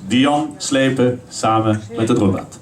Dyanne Sleijpen samen met de Drumband.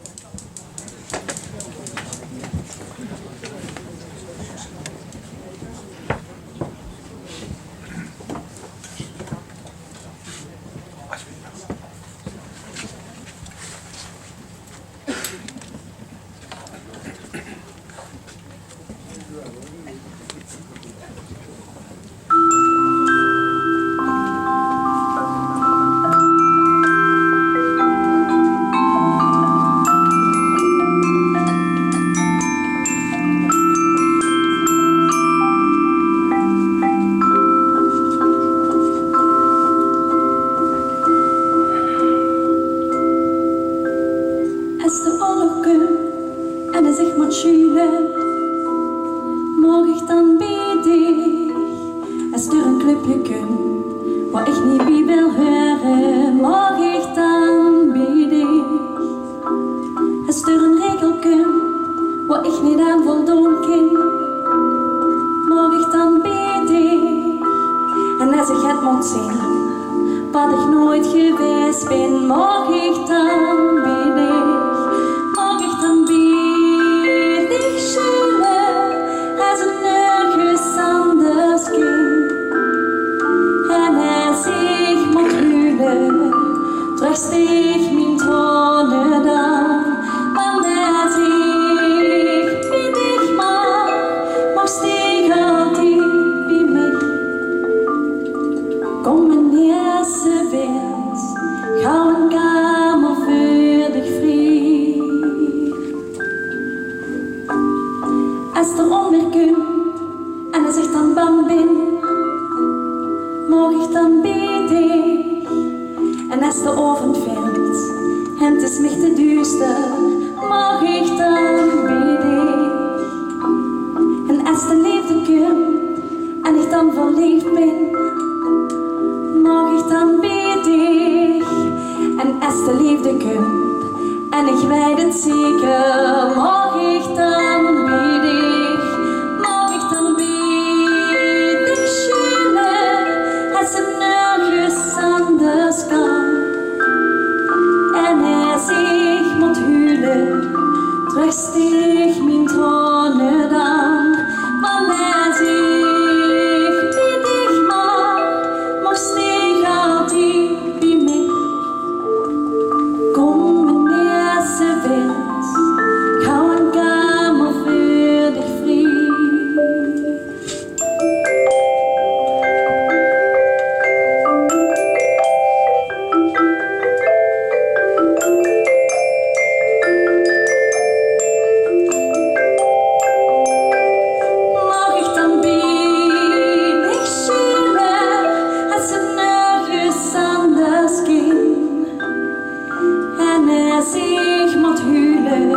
Als de oorlog komt en hij zich moet schuilen, mag ik dan bij dich. Als er een clubje komt waar ik niet bij wil horen, mag ik dan bij dich. Als er een regel komt waar ik niet aan voldoen kan, mag ik dan bij dich. En als ik het moet zien wat ik nooit geweest ben, mag ik dan bij dich. Mag ik dan bij dich schuilen als het nergens anders kan. En als ik moet huilen, trust ik mijn tranen dan. Want als ik bij dich mag steek altijd bij mij. Kom mijn eerste wens, gauw een kamer voor dich vrij. Als er onweer komt en hij zegt dan bang ben, mag ik dan bij dich. En als de oven valt en het is mij te duister, mag ik dan bij dich. En als de liefde komt en ik dan verliefd ben, mag ik dan bij dich. En als de liefde komt en ik weet het zeker, mag ik dan bij dich. Mag ik dan bij dich schuilen als het nergens anders kan. En als ik moet huilen, trust ik mijn tranen dan. Want als ik bij dich mag steek altijd bij mij. Kom mijn eerste wens, gauw een kamer voor dich vrij. Mag ik dan bij dich schuilen als het nergens anders kan. En als ik moet huilen,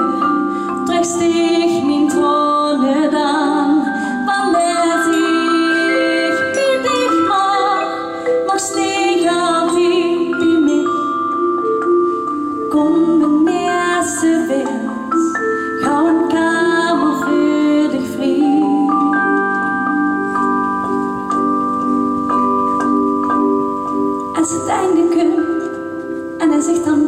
trust ik mijn tranen dan. Want als ik bij dich mag steek altijd bij mij. Kom mijn eerste wens, gauw een kamer voor dich vrij. Als het einde komt en hij zegt dan